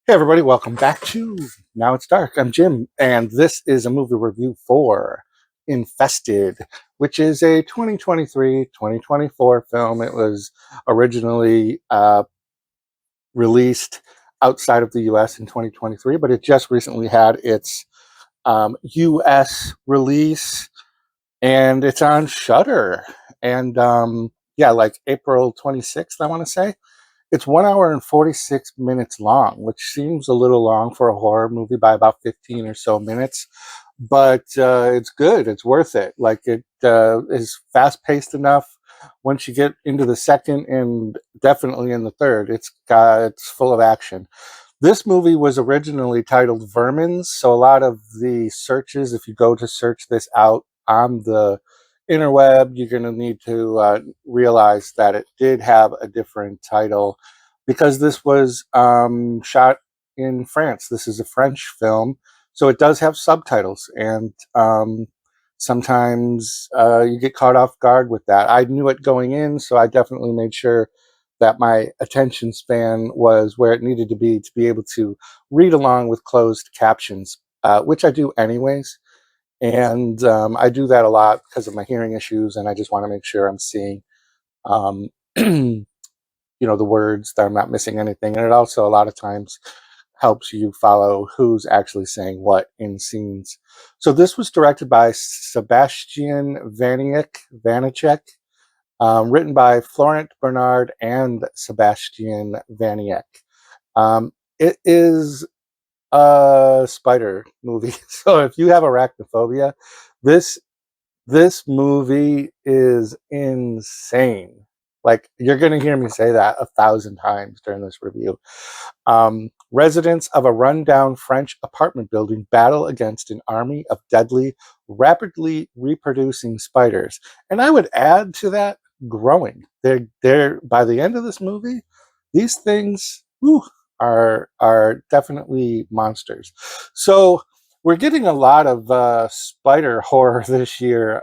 Hey everybody, welcome back to Now It's Dark. I'm Jim, and this is a movie review for Infested, which is a 2023-2024 film. It was originally released outside of the US in 2023, but it just recently had its US release, and it's on Shudder. And yeah, like April 26th, I want to say. It's 1 hour and 46 minutes long, which seems a little long for a horror movie by about 15 or so minutes, but it's good. It's worth it. Like it is fast paced enough. Once you get into the second and definitely in the third, it's full of action. This movie was originally titled Vermines, so a lot of the searches, if you go to search this out on the interweb, you're going to need to realize that it did have a different title because this was shot in France. This is a French film, so it does have subtitles, and sometimes you get caught off guard with that. I knew it going in, so I definitely made sure that my attention span was where it needed to be able to read along with closed captions, which I do anyways. And I do that a lot because of my hearing issues, and I just want to make sure I'm seeing, um, the words, that I'm not missing anything. And it also a lot of times helps you follow who's actually saying what in scenes. So this was directed by Sebastian Vanacek, written by Florent Bernard and Sebastian Vaniek. It is a spider movie. So if you have arachnophobia, this this movie is insane. Like, you're going to hear me say that 1,000 times during this review. Residents of a rundown French apartment building battle against an army of deadly, rapidly reproducing spiders. And I would add to that, growing. They're by the end of this movie, these things are definitely monsters. So we're getting a lot of spider horror this year.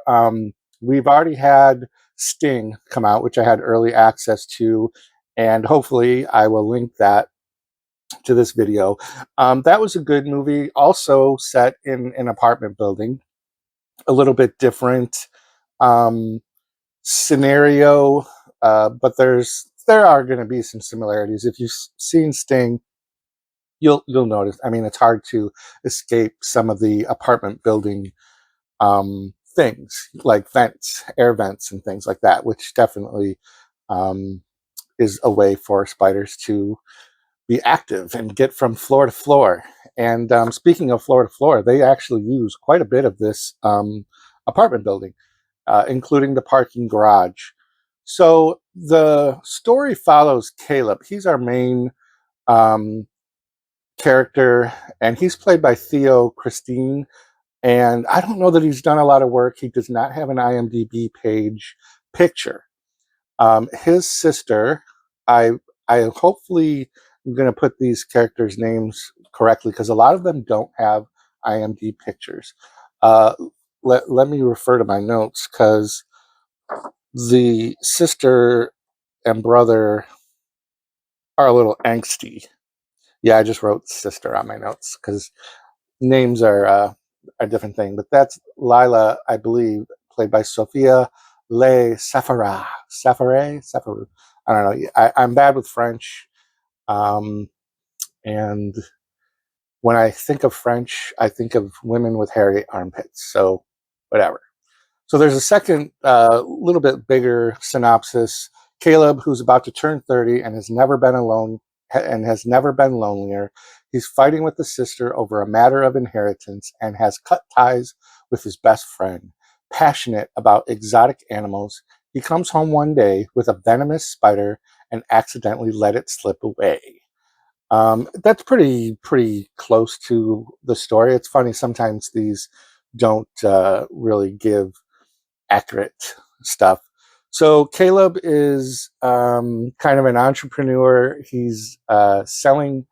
We've already had Sting come out, which I had early access to, and hopefully I will link that to this video. That was a good movie, also set in an apartment building, a little bit different um, scenario, but there are going to be some similarities. If you've seen Sting, you'll notice. I mean, it's hard to escape some of the apartment building things like vents, air vents, and things like that, which definitely um, is a way for spiders to be active and get from floor to floor. And speaking of floor to floor, they actually use quite a bit of this apartment building, including the parking garage. So the story follows Caleb. He's our main um, character, and he's played by Theo Christine. And I don't know that he's done a lot of work. He does not have an IMDb page picture. His sister, I I hopefully am going to put these characters' names correctly because a lot of them don't have IMDb pictures. Uh, let me refer to my notes because the sister and brother are a little angsty. Yeah, I just wrote sister on my notes because names are a different thing. But that's Lila, I believe, played by Sophia Le Safara. Safaru. I don't know. I'm bad with French. Um, and when I think of French, I think of women with hairy armpits. So, whatever. So there's a second, little bit bigger synopsis. Caleb, who's about to turn 30 and has never been alone and has never been lonelier, he's fighting with his sister over a matter of inheritance and has cut ties with his best friend. Passionate about exotic animals, he comes home one day with a venomous spider and accidentally let it slip away. That's pretty close to the story. It's funny, sometimes these don't really give accurate stuff. So Caleb is kind of an entrepreneur. He's selling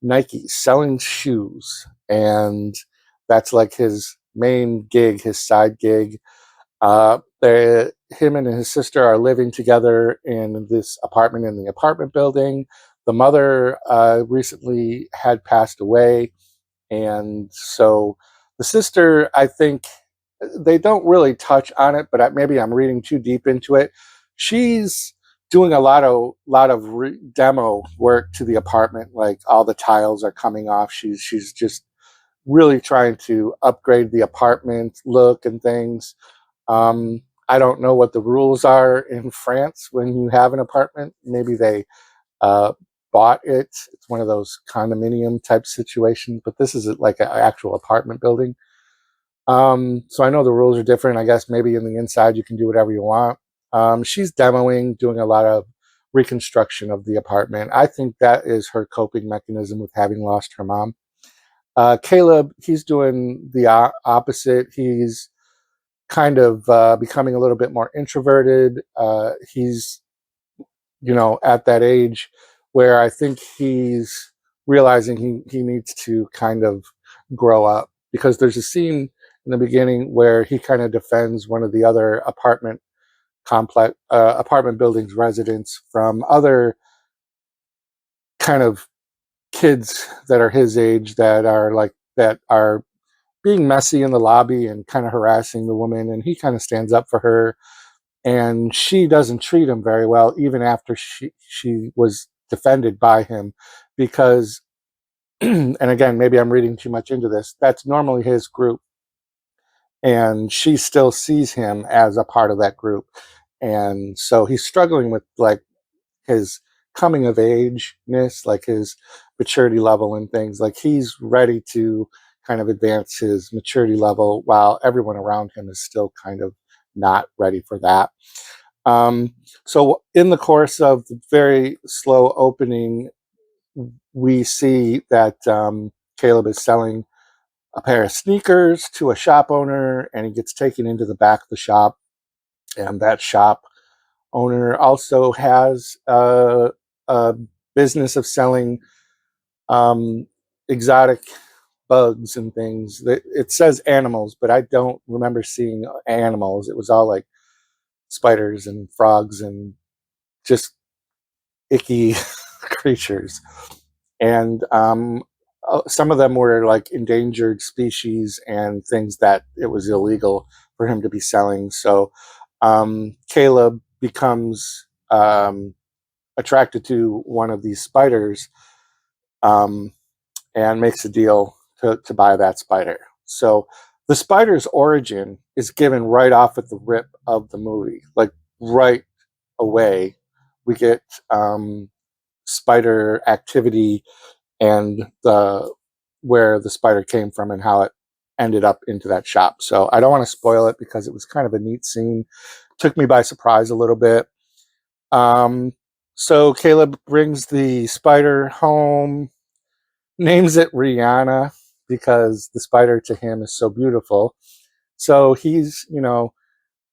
Nike, selling shoes, and that's like his main gig, his side gig. Him and his sister are living together in this apartment in the apartment building. The mother recently had passed away, and so the sister, I think, they don't really touch on it, but maybe I'm reading too deep into it. She's doing a lot of demo work to the apartment. Like all the tiles are coming off. She's just really trying to upgrade the apartment look and things. I don't know what the rules are in France when you have an apartment. Maybe they uh, bought it. It's one of those condominium type situations, but this is like an actual apartment building. So I know the rules are different. I guess maybe in the inside you can do whatever you want. She's demoing, doing a lot of reconstruction of the apartment. I think that is her coping mechanism with having lost her mom. Caleb, he's doing the opposite. He's kind of becoming a little bit more introverted. He's, at that age where I think he's realizing he needs to kind of grow up, because there's a scene in the beginning where he kind of defends one of the other apartment buildings residents from other kind of kids that are his age that are being messy in the lobby and kind of harassing the woman, and he kind of stands up for her, and she doesn't treat him very well even after she was defended by him, because and again, maybe I'm reading too much into this, that's normally his group, and she still sees him as a part of that group. And so he's struggling with like his coming of ageness, like his maturity level and things. Like he's ready to kind of advance his maturity level while everyone around him is still kind of not ready for that. So in the course of the very slow opening, we see that Caleb is selling a pair of sneakers to a shop owner, and he gets taken into the back of the shop. And that shop owner also has a business of selling um, exotic bugs and things. It says animals, but I don't remember seeing animals. It was all like spiders and frogs and just icky creatures. And some of them were like endangered species and things that it was illegal for him to be selling. So Caleb becomes attracted to one of these spiders, um, and makes a deal to buy that spider. So the spider's origin is given right off at the rip of the movie, like right away. We get spider activity and the where the spider came from and how it ended up into that shop. So I don't want to spoil it because it was kind of a neat scene. Took me by surprise a little bit. Um, so Caleb brings the spider home, names it Rihanna because the spider to him is so beautiful. So he's,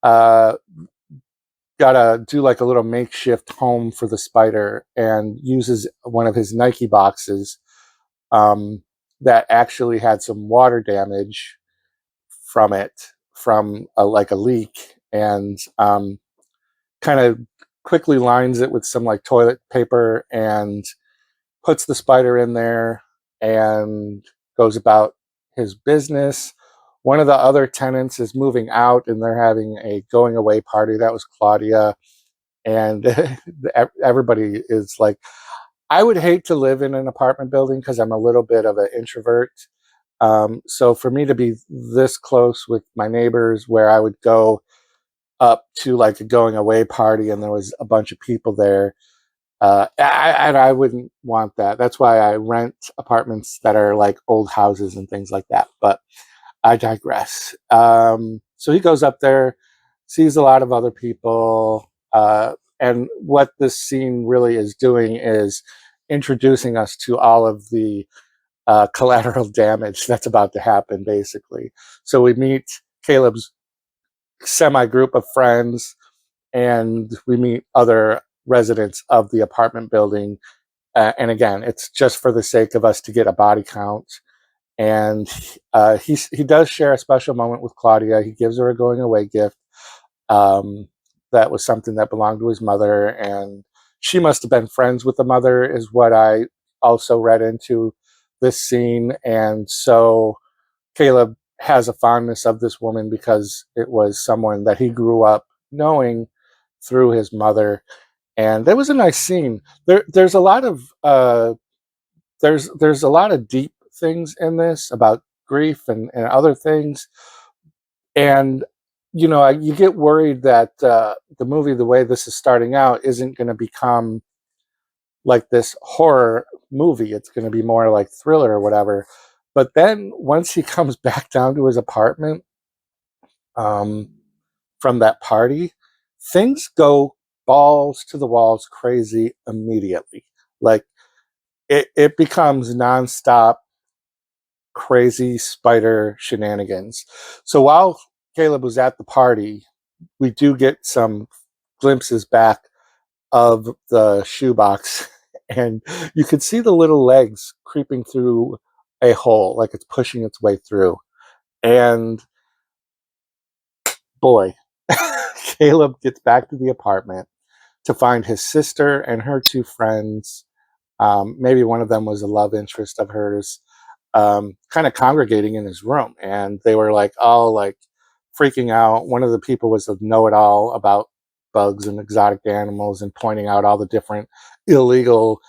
uh, got to do like a little makeshift home for the spider and uses one of his Nike boxes um, that actually had some water damage from it, from like a leak, and kind of quickly lines it with some like toilet paper and puts the spider in there and goes about his business. One of the other tenants is moving out and they're having a going away party. That was Claudia. And everybody is like, I would hate to live in an apartment building because I'm a little bit of an introvert. So for me to be this close with my neighbors, where I would go up to like a going away party and there was a bunch of people there, I wouldn't want that. That's why I rent apartments that are like old houses and things like that. But I digress. So he goes up there, sees a lot of other people, and what this scene really is doing is introducing us to all of the collateral damage that's about to happen, basically. So we meet Caleb's semi group of friends, and we meet other residents of the apartment building. And again, it's just for the sake of us to get a body count. And he does share a special moment with Claudia. He gives her a going away gift. Um, that was something that belonged to his mother, and she must have been friends with the mother, is what I also read into this scene. And so Caleb has a fondness of this woman because it was someone that he grew up knowing through his mother. And that was a nice scene. There's a lot of there's a lot of deep things in this about grief and other things. And you get worried that the movie, the way this is starting out, isn't going to become like this horror movie. It's going to be more like thriller or whatever. But then once he comes back down to his apartment um, from that party, things go balls to the walls crazy immediately. Like it becomes nonstop crazy spider shenanigans. So while Caleb was at the party, we do get some glimpses back of the shoebox, and you can see the little legs creeping through a hole, like it's pushing its way through. And boy, Caleb gets back to the apartment to find his sister and her two friends. Maybe one of them was a love interest of hers, kind of congregating in his room. And they were like all like freaking out. One of the people was a know-it-all about bugs and exotic animals and pointing out all the different illegal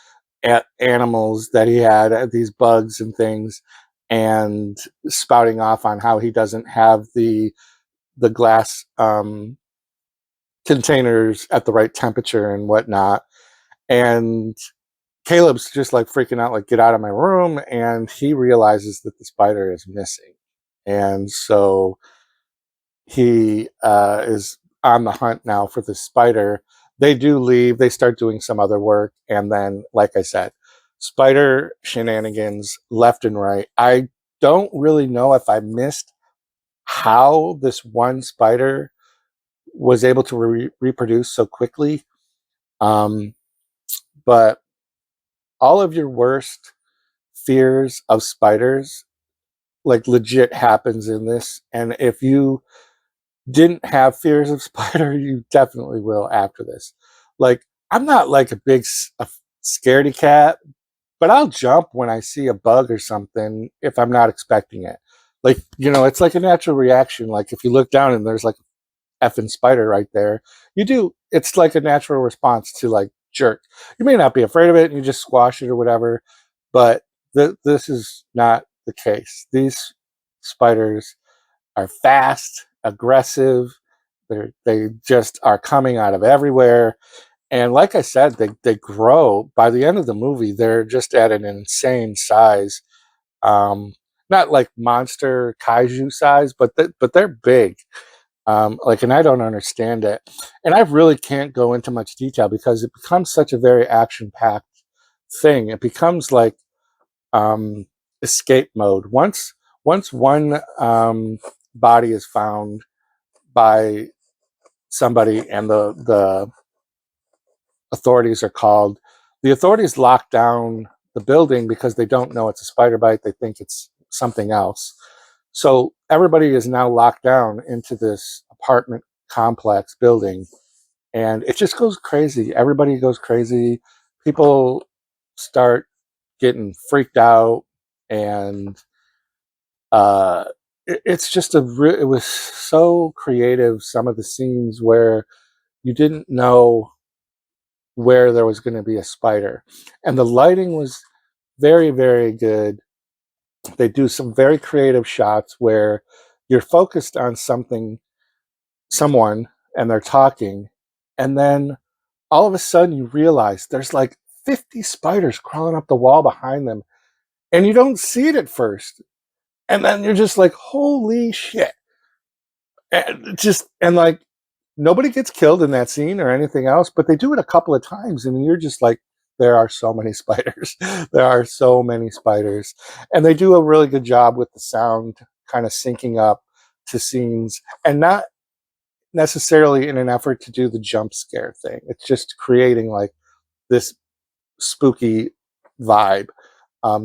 animals that he had, these bugs and things, and spouting off on how he doesn't have the glass containers at the right temperature and whatnot. And Caleb's just like freaking out, like, get out of my room. And he realizes that the spider is missing. And so he is on the hunt now for the spider. They do leave, they start doing some other work. And then, like I said, spider shenanigans left and right. I don't really know if I missed how this one spider was able to reproduce so quickly. But all of your worst fears of spiders like legit happens in this. And if you didn't have fears of spider, you definitely will after this. Like, I'm not like a big a scaredy cat, but I'll jump when I see a bug or something if I'm not expecting it. Like, it's like a natural reaction. Like if you look down and there's like effing spider right there, it's like a natural response to like jerk. You may not be afraid of it and you just squash it or whatever, but this is not the case. These spiders are fast, aggressive. They just are coming out of everywhere. And like I said, they grow. By the end of the movie, they're just at an insane size. Not like monster kaiju size, but they're big. And I don't understand it. And I really can't go into much detail because it becomes such a very action-packed thing. It becomes like escape mode. Once one body is found by somebody and the authorities are called, the authorities lock down the building because they don't know it's a spider bite. They think it's something else. So everybody is now locked down into this apartment complex building, and it just goes crazy. Everybody goes crazy. People start getting freaked out, and it's just it was so creative. Some of the scenes where you didn't know where there was going to be a spider, and the lighting was very, very good. They do some very creative shots where you're focused on someone, and they're talking, and then all of a sudden you realize there's like 50 spiders crawling up the wall behind them, and you don't see it at first. And then you're just like, holy shit. And like, nobody gets killed in that scene or anything else, but they do it a couple of times, and you're just like, there are so many spiders. There are so many spiders. And they do a really good job with the sound kind of syncing up to scenes, and not necessarily in an effort to do the jump scare thing. It's just creating like this spooky vibe.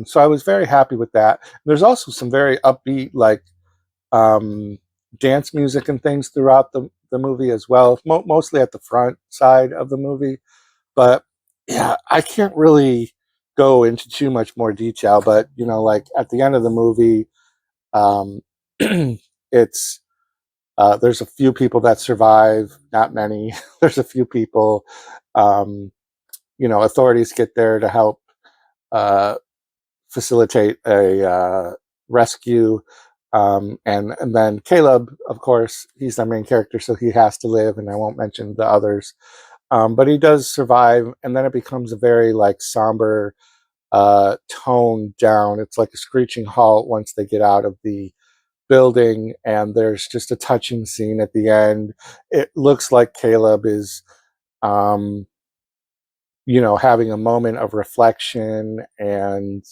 So I was very happy with that. There's also some very upbeat, like dance music and things throughout the movie as well, mostly at the front side of the movie. But yeah, I can't really go into too much more detail, but like at the end of the movie, um, it's there's a few people that survive, not many. There's a few people. Um, authorities get there to help uh, facilitate a rescue. And then Caleb, of course, he's the main character, so he has to live, and I won't mention the others. But he does survive, and then it becomes a very like somber, toned down. It's like a screeching halt once they get out of the building, and there's just a touching scene at the end. It looks like Caleb is, um, having a moment of reflection and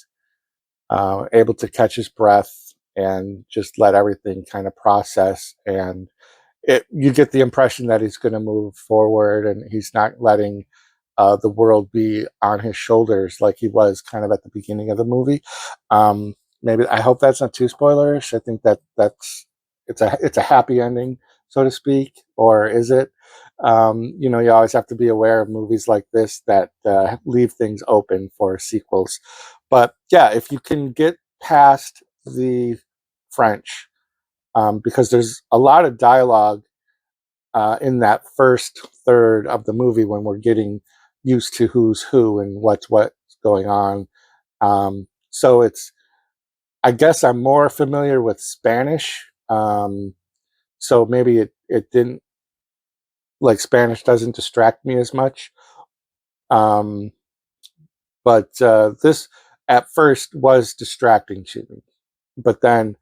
able to catch his breath and just let everything kind of process. And you get the impression that he's going to move forward and he's not letting the world be on his shoulders like he was kind of at the beginning of the movie. Um, Maybe I hope that's not too spoilerish. I think it's a happy ending, so to speak, or is it? You always have to be aware of movies like this that leave things open for sequels. But yeah, if you can get past the French, because there's a lot of dialogue in that first third of the movie when we're getting used to who's who and what's going on. So I guess I'm more familiar with Spanish. So maybe it didn't, like, Spanish doesn't distract me as much. Um, but this at first was distracting to me, but then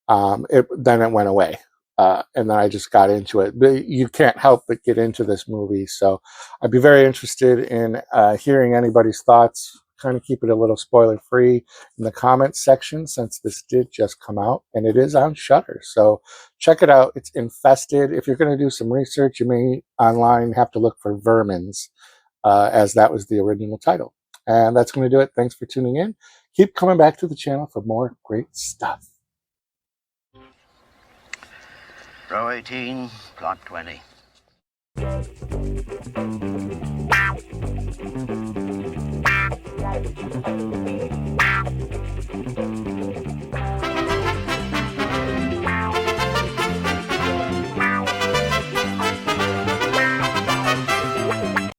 it went away, and then I just got into it. But you can't help but get into this movie, so I'd be very interested in hearing anybody's thoughts. Kind of keep it a little spoiler free in the comments section, since this did just come out and it is on Shudder. So check it out. It's Infested. If you're going to do some research, you may online have to look for vermines, as that was the original title. And that's going to do it. Thanks for tuning in. Keep coming back to the channel for more great stuff. Row 18, plot 20.